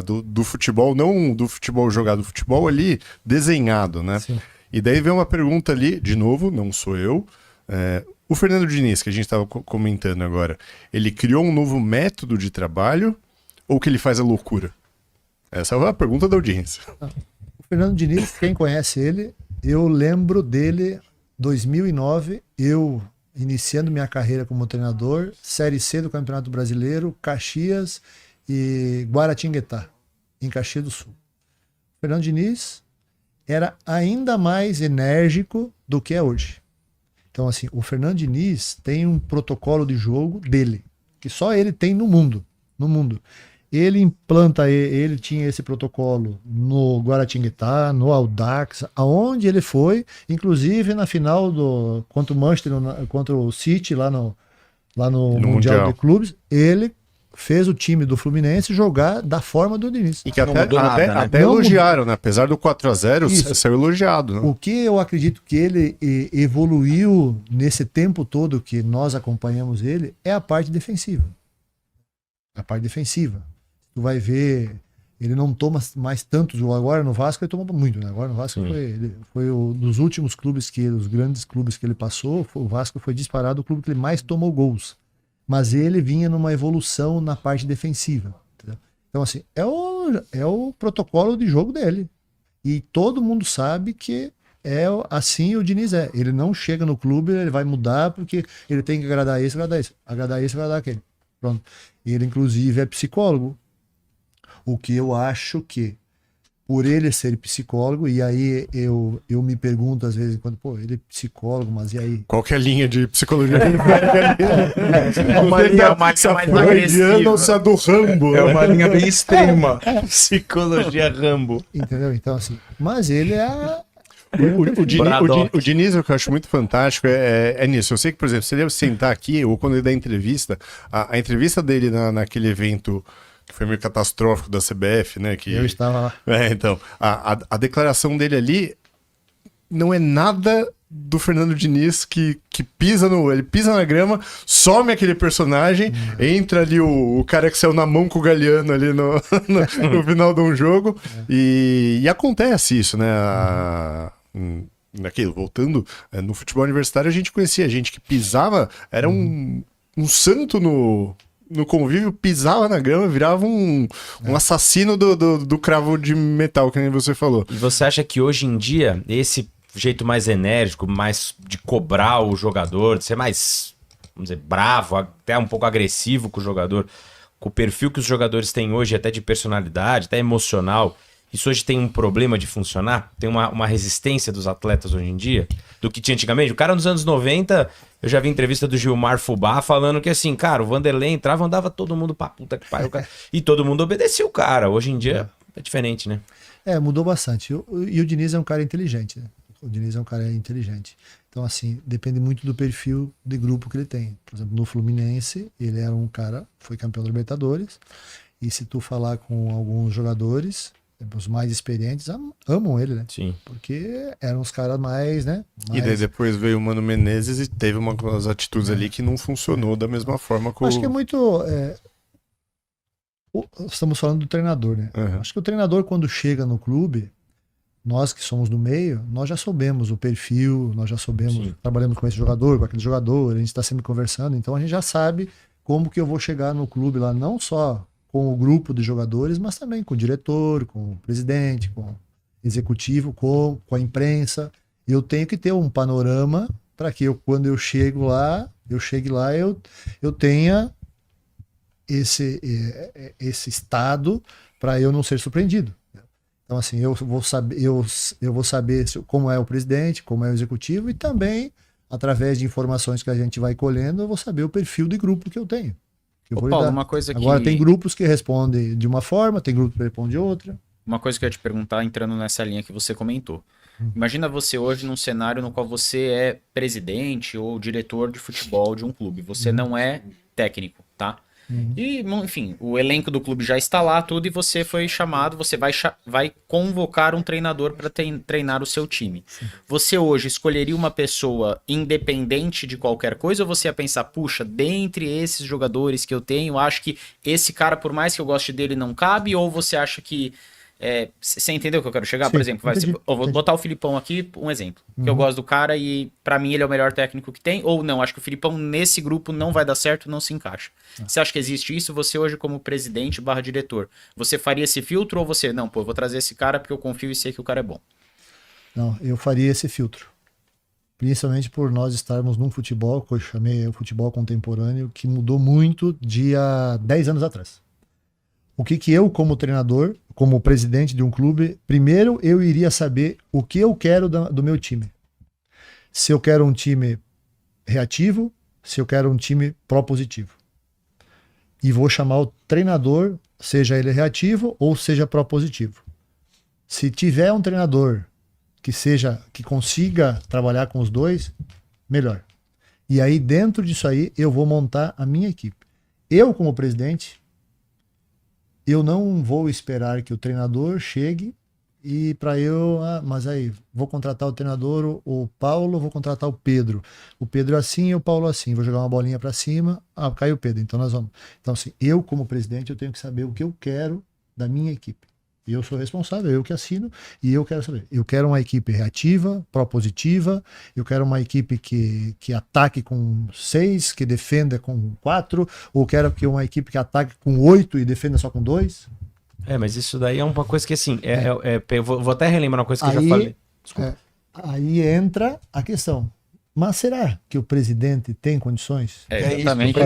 do futebol, não do futebol jogado, do futebol ali desenhado, né? Sim. E daí vem uma pergunta ali, de novo, não sou eu. O Fernando Diniz, que a gente estava comentando agora, ele criou um novo método de trabalho ou que ele faz a loucura? Essa é a pergunta da audiência. O Fernando Diniz, quem conhece ele, eu lembro dele 2009, eu iniciando minha carreira como treinador, Série C do Campeonato Brasileiro, Caxias e Guaratinguetá, em Caxias do Sul. O Fernando Diniz era ainda mais enérgico do que é hoje. Então, assim, o Fernando Diniz tem um protocolo de jogo dele, que só ele tem no mundo. No mundo. Ele implanta, ele tinha esse protocolo no Guaratinguetá, no Audax, aonde ele foi, inclusive na final contra o Manchester, contra o City, lá no Mundial de Clubes, ele fez o time do Fluminense jogar da forma do Diniz. E que até elogiaram, né? Apesar do 4-0, saiu elogiado. Né? O que eu acredito que ele evoluiu nesse tempo todo que nós acompanhamos ele é a parte defensiva. A parte defensiva. Tu vai ver, ele não toma mais tantos gols. Agora no Vasco ele tomou muito, né? Agora no Vasco foi dos últimos clubes os grandes clubes que ele passou, o Vasco foi disparado o clube que ele mais tomou gols. Mas ele vinha numa evolução na parte defensiva. Entendeu? Então, assim, é o protocolo de jogo dele. E todo mundo sabe que assim o Diniz é. Ele não chega no clube, ele vai mudar porque ele tem que agradar esse, agradar aquele. Pronto. Ele, inclusive, é psicólogo. O que eu acho que, por ele ser psicólogo, e aí eu me pergunto às vezes, quando, ele é psicólogo, mas e aí? Qual que é a linha de psicologia? É uma linha mais agressiva. Ou se a do Rambo? É uma linha bem extrema. Psicologia Rambo. Entendeu? Então, assim, mas ele é... O Diniz, o que eu acho muito fantástico é nisso. Eu sei que, por exemplo, se ele sentar aqui, ou quando ele dá entrevista, a entrevista dele naquele evento que foi meio catastrófico da CBF, né? Que, eu estava lá. Então, a declaração dele ali não é nada do Fernando Diniz que pisa ele pisa na grama, some aquele personagem, entra ali o cara que saiu na mão com o Galeano ali no final de um jogo, e acontece isso, né? Naquilo, voltando, no futebol universitário a gente conhecia gente que pisava, era um santo no convívio, pisava na grama, virava um assassino do cravo de metal, que nem você falou. E você acha que hoje em dia, esse jeito mais enérgico, mais de cobrar o jogador, de ser mais, vamos dizer, bravo, até um pouco agressivo com o jogador, com o perfil que os jogadores têm hoje, até de personalidade, até emocional, isso hoje tem um problema de funcionar? Tem uma resistência dos atletas hoje em dia do que tinha antigamente? O cara nos anos 90, eu já vi entrevista do Gilmar Fubá falando que assim, cara, o Vanderlei entrava, andava todo mundo pra puta que pariu, e todo mundo obedecia o cara. Hoje em dia é diferente, né? Mudou bastante. E o Diniz é um cara inteligente, né? O Diniz é um cara inteligente. Então, assim, depende muito do perfil de grupo que ele tem. Por exemplo, no Fluminense, ele era um cara, foi campeão da Libertadores, e se tu falar com alguns jogadores... Os mais experientes amam ele, né? Sim. Porque eram os caras mais, né? E daí depois veio o Mano Menezes e teve umas atitudes ali que não funcionou da mesma forma que Acho que é muito... Estamos falando do treinador, né? Acho que o treinador, quando chega no clube, nós que somos do meio, nós já soubemos o perfil, nós já soubemos, trabalhamos com esse jogador, com aquele jogador, a gente está sempre conversando, então a gente já sabe como que eu vou chegar no clube lá, não só com o grupo de jogadores, mas também com o diretor, com o presidente, com o executivo, com a imprensa. Eu tenho que ter um panorama para que quando eu chegue lá, eu tenha esse estado para eu não ser surpreendido. Então, assim, eu vou saber como é o presidente, como é o executivo, e também, através de informações que a gente vai colhendo, eu vou saber o perfil de grupo que eu tenho. Paulo, uma coisa Agora, tem grupos que respondem de uma forma, tem grupos que respondem de outra. Uma coisa que eu ia te perguntar, entrando nessa linha que você comentou. Imagina você hoje num cenário no qual você é presidente ou diretor de futebol de um clube. Você não é técnico, tá? E, enfim, o elenco do clube já está lá, tudo, e você foi chamado, você vai convocar um treinador para treinar o seu time. Você hoje escolheria uma pessoa independente de qualquer coisa, ou você ia pensar, puxa, dentre esses jogadores que eu tenho, acho que esse cara, por mais que eu goste dele, não cabe, ou você acha que... Você entendeu o que eu quero chegar? Sim, Por exemplo, entendi, eu vou botar o Filipão aqui, um exemplo. Que eu gosto do cara e pra mim ele é o melhor técnico que tem. Ou não, acho que o Filipão nesse grupo não vai dar certo, não se encaixa. Você acha que existe isso? Você hoje como presidente / diretor, você faria esse filtro ou você, não, pô, eu vou trazer esse cara porque eu confio e sei que o cara é bom? Não, eu faria esse filtro. Principalmente por nós estarmos num futebol, que eu chamei o futebol contemporâneo, que mudou muito de há 10 anos atrás. O que eu, como treinador, como presidente de um clube, primeiro eu iria saber o que eu quero do meu time. Se eu quero um time reativo, se eu quero um time propositivo. E vou chamar o treinador, seja ele reativo ou seja propositivo. Se tiver um treinador que consiga trabalhar com os dois, melhor. E aí, dentro disso aí, eu vou montar a minha equipe. Eu, como presidente, eu não vou esperar que o treinador chegue e para mas aí, vou contratar o treinador, o Paulo, vou contratar o Pedro. O Pedro assim e o Paulo assim. Vou jogar uma bolinha para cima, caiu o Pedro. Então nós vamos. Então, assim, eu, como presidente, eu tenho que saber o que eu quero da minha equipe. Eu sou responsável, eu que assino, e eu quero saber. Eu quero uma equipe reativa, propositiva, eu quero uma equipe que ataque com 6, que defenda com 4, ou quero que uma equipe que ataque com 8 e defenda só com 2. Mas isso daí é uma coisa que, assim, eu vou até relembrar uma coisa que eu já falei. Desculpa. Aí entra a questão. Mas será que o presidente tem condições? Exatamente.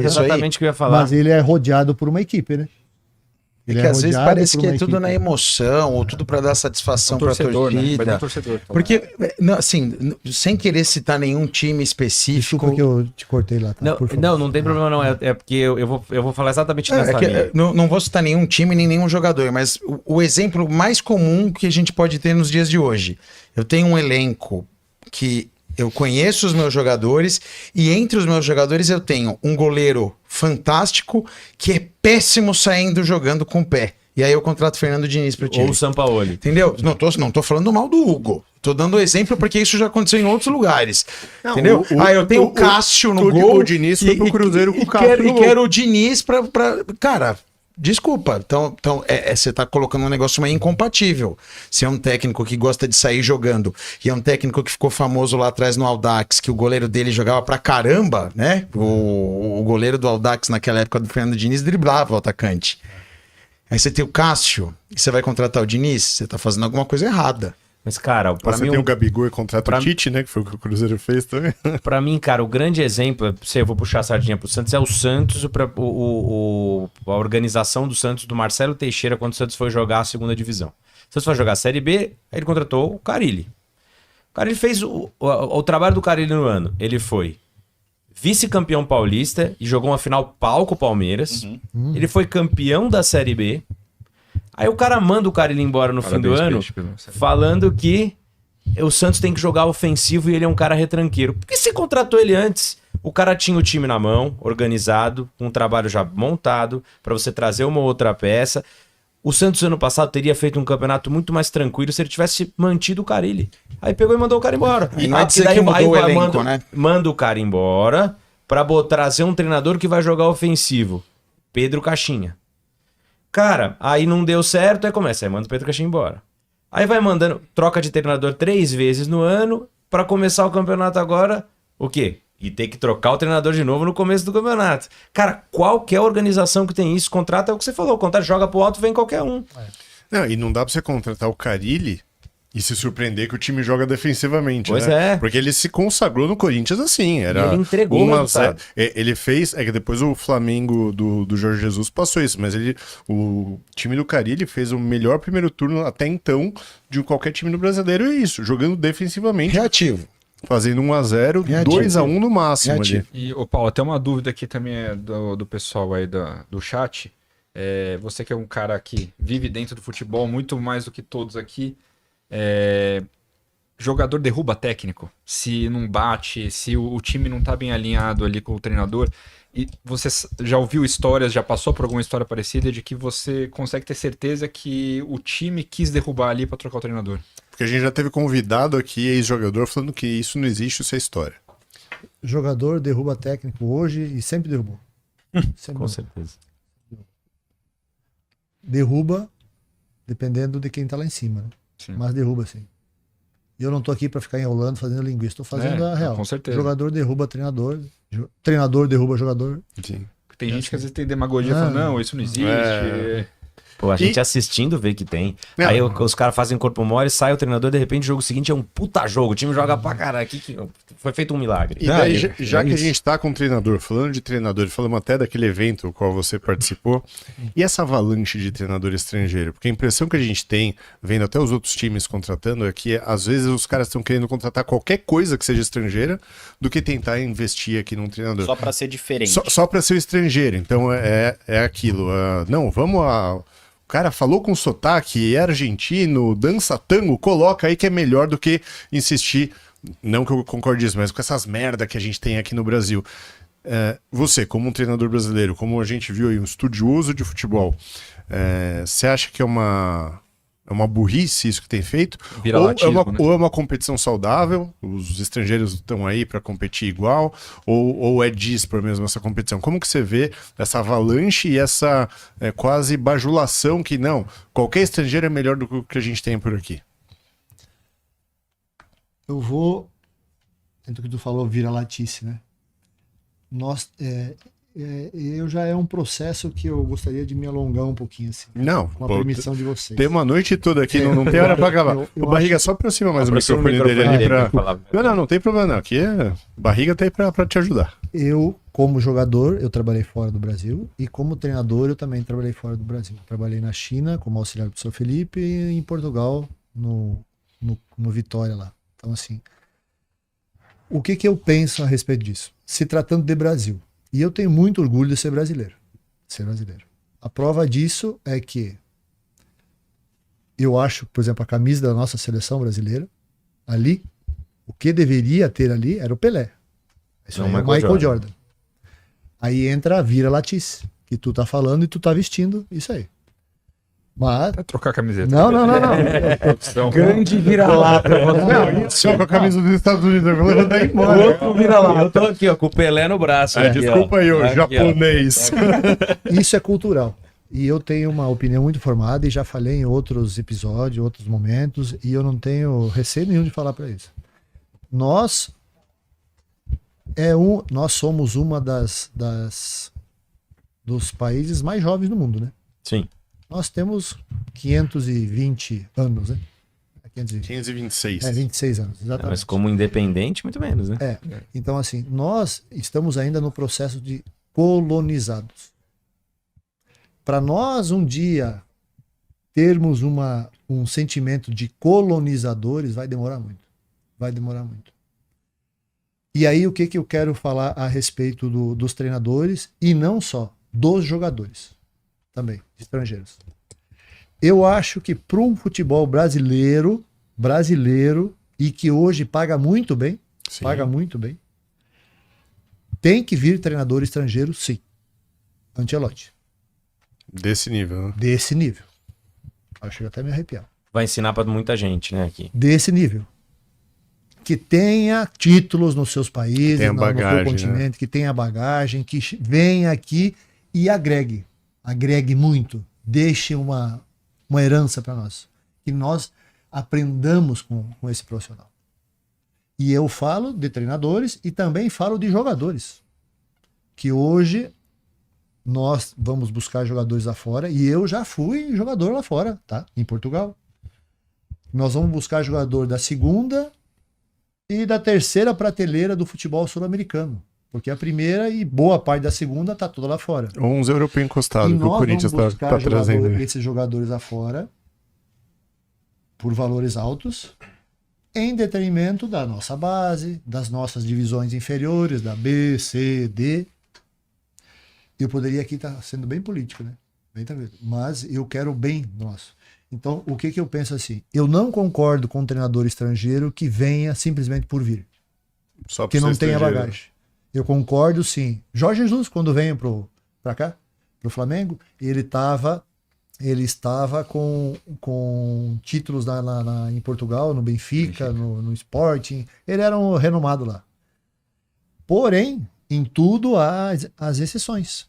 Exatamente o que eu ia falar. Mas ele é rodeado por uma equipe, né? É que às vezes parece que é tudo na emoção, ou tudo para dar satisfação para a torcida. Né? Torcedor, porque, não, assim, sem querer citar nenhum time específico... Desculpa que eu te cortei lá. Tá? Não tem problema não. É porque eu vou falar exatamente nessa linha. Não vou citar nenhum time nem nenhum jogador, mas o exemplo mais comum que a gente pode ter nos dias de hoje. Eu tenho um elenco que... Eu conheço os meus jogadores e entre os meus jogadores eu tenho um goleiro fantástico que é péssimo saindo jogando com o pé. E aí eu contrato o Fernando Diniz pro time. Ou o Sampaoli. Entendeu? Não tô falando mal do Hugo. Tô dando exemplo porque isso já aconteceu em outros lugares. Não, entendeu? Eu tenho o Cássio no gol. O Diniz foi pro Cruzeiro com o Cássio. E quero o Diniz pra... Cara... Desculpa, então você tá colocando um negócio meio incompatível. Se é um técnico que gosta de sair jogando e é um técnico que ficou famoso lá atrás no Audax, que o goleiro dele jogava pra caramba, né? O goleiro do Audax naquela época do Fernando Diniz driblava o atacante. Aí você tem o Cássio e você vai contratar o Diniz, você tá fazendo alguma coisa errada. Mas, cara, pra mim... tem o Gabigol e contrata o Tite, né? Que foi o que o Cruzeiro fez também. Pra mim, cara, o grande exemplo, eu vou puxar a sardinha pro Santos, é o Santos, a organização do Santos, do Marcelo Teixeira, quando o Santos foi jogar a segunda divisão. O Santos foi jogar a Série B, aí ele contratou o Carille. O Carille fez o trabalho do Carille no ano. Ele foi vice-campeão paulista e jogou uma final pau com o Palmeiras. Ele foi campeão da Série B. Aí o cara manda o Carille embora no fim do ano, falando que o Santos tem que jogar ofensivo e ele é um cara retranqueiro. Por que você contratou ele antes? O cara tinha o time na mão, organizado, com um trabalho já montado, para você trazer uma outra peça. O Santos ano passado teria feito um campeonato muito mais tranquilo se ele tivesse mantido o Carille. Aí pegou e mandou o cara embora. E não é dizer que mudou o elenco, né? Manda o cara embora para trazer um treinador que vai jogar ofensivo. Pedro Caixinha. Cara, aí não deu certo, aí manda o Pedro Caixinha embora. Aí vai mandando, troca de treinador 3 vezes no ano, pra começar o campeonato agora, o quê? E ter que trocar o treinador de novo no começo do campeonato. Cara, qualquer organização que tem isso, contrata, é o que você falou, contrata, joga pro alto, vem qualquer um. Não, e não dá pra você contratar o Carille e se surpreender que o time joga defensivamente, pois né? É. Porque ele se consagrou no Corinthians assim. Ele entregou o resultado. Ele fez... É que depois o Flamengo do Jorge Jesus passou isso, mas o time do Carille fez o melhor primeiro turno até então de qualquer time no brasileiro, é isso, jogando defensivamente. Reativo. Fazendo 1-0, 2-1 no máximo ali. E, Paulo, até uma dúvida aqui também do pessoal aí do chat. Você que é um cara que vive dentro do futebol muito mais do que todos aqui. Jogador derruba técnico, se não bate, se o time não tá bem alinhado ali com o treinador. E você já ouviu histórias, já passou por alguma história parecida de que você consegue ter certeza que o time quis derrubar ali pra trocar o treinador? Porque a gente já teve convidado aqui, ex-jogador, falando que isso não existe, isso é história. Jogador derruba técnico hoje e sempre derrubou. Sempre Com derrubou. certeza. Derruba dependendo de quem tá lá em cima, né? Sim. Mas derruba sim. E eu não tô aqui para ficar enrolando, fazendo linguiça, tô fazendo a real. Com certeza. Jogador derruba treinador, treinador derruba jogador. Sim. Tem gente que às vezes tem demagogia falando, não, isso não existe. Pô, a gente assistindo vê que tem. É. Aí os caras fazem corpo mole, sai o treinador, de repente o jogo seguinte é um puta jogo. O time joga pra caralho. Foi feito um milagre. E daí, Não, já que a isso. gente tá com um treinador, falando de treinador, falamos até daquele evento no qual você participou, e essa avalanche de treinador estrangeiro? Porque a impressão que a gente tem, vendo até os outros times contratando, é que às vezes os caras estão querendo contratar qualquer coisa que seja estrangeira do que tentar investir aqui num treinador. Só pra ser diferente. Só para ser o estrangeiro. Então é aquilo. Não, vamos a. O cara falou com sotaque, é argentino, dança tango, coloca aí que é melhor do que insistir. Não que eu concorde isso, mas com essas merda que a gente tem aqui no Brasil. Você, como um treinador brasileiro, como a gente viu aí, um estudioso de futebol, você acha que é uma burrice isso que tem feito? Vira-latismo, né? Ou é uma competição saudável? Os estrangeiros estão aí para competir igual? Ou é dispar mesmo essa competição? Como que você vê essa avalanche e essa quase bajulação que não, qualquer estrangeiro é melhor do que o que a gente tem por aqui? Eu vou, dentro do que tu falou, vira-latice, né? Eu já é um processo que eu gostaria de me alongar um pouquinho assim. Não, Com a pô, permissão de vocês. tem uma noite toda aqui, não tem hora pra acabar. Eu O Barriga, só aproxima mais o Aproxima o microfone dele microfone ali dele pra... pra falar. Não, tem problema não. Aqui Barriga tá aí pra te ajudar. Eu, como jogador, eu trabalhei fora do Brasil e como treinador eu também trabalhei fora do Brasil. Trabalhei na China como auxiliar do professor Felipe e em Portugal no Vitória lá. Então assim, o que eu penso a respeito disso? Se tratando de Brasil, e eu tenho muito orgulho de ser brasileiro. A prova disso é que eu acho, por exemplo, a camisa da nossa seleção brasileira, ali, o que deveria ter ali era o Pelé. Isso Não, aí é o Michael Jordan. Aí entra a vira-latice, que tu tá falando e tu tá vestindo isso aí. Mas... Até trocar a camiseta. Não. Opção. Grande vira-lata. Só com a camisa dos Estados Unidos, eu vou levantar embora. Outro vira-lata. Eu tô aqui, ó, com o Pelé no braço. aqui, Desculpa ó. aí, ô Aqui, ó. japonês. Isso é cultural. E eu tenho uma opinião muito formada e já falei em outros episódios, outros momentos, e eu não tenho receio nenhum de falar para isso. Nós somos uma dos países mais jovens do mundo, né? Sim. Nós temos 520 anos, né? 526. 26 anos, exatamente. Mas como independente, muito menos, né? Então, assim, nós estamos ainda no processo de colonizados. Para nós, um dia, termos um sentimento de colonizadores, vai demorar muito. Vai demorar muito. E aí, o que eu quero falar a respeito dos treinadores, e não só, dos jogadores, também, estrangeiros. Eu acho que para um futebol brasileiro, e que hoje paga muito bem, Sim. tem que vir treinador estrangeiro, sim. Ancelotti. Desse nível, né? Desse nível. Acho que até me arrepiar. Vai ensinar pra muita gente, né, aqui. Desse nível. Que tenha títulos nos seus países, Tenha no bagagem, seu continente, que tenha bagagem, que venha aqui e agregue. Agregue muito. Deixe uma herança para nós. Que nós aprendamos com esse profissional. E eu falo de treinadores e também falo de jogadores. Que hoje nós vamos buscar jogadores lá fora, e eu já fui jogador lá fora, tá? Em Portugal. Nós vamos buscar jogador da segunda e da terceira prateleira do futebol sul-americano. Porque a primeira e boa parte da segunda tá toda lá fora. Ou uns europeus encostados E que o nós Corinthians vamos tá buscar trazendo. aí. esses jogadores lá fora por valores altos, em detrimento da nossa base, das nossas divisões inferiores, da B, C, D. Eu poderia aqui estar sendo bem político, né? Bem tranquilo. Mas eu quero o bem nosso. Então, o que eu penso assim? Eu não concordo com um treinador estrangeiro que venha simplesmente por vir. Só Que pra não ser tenha estrangeiro. bagagem. Eu concordo, sim. Jorge Jesus, quando veio para cá, pro Flamengo, ele estava com títulos em Portugal, no Benfica, no Sporting. Ele era um renomado lá. Porém, em tudo há as exceções.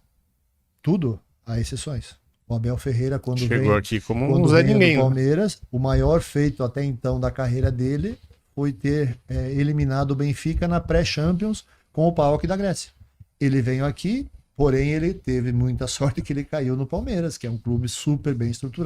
Tudo há exceções. O Abel Ferreira, quando Chegou aqui como quando um Zé veio Ninguém. do Né? Palmeiras, o maior feito até então da carreira dele foi ter eliminado o Benfica na pré-Champions com o PAOK da Grécia. Ele veio aqui, porém ele teve muita sorte que ele caiu no Palmeiras, que é um clube super bem estruturado.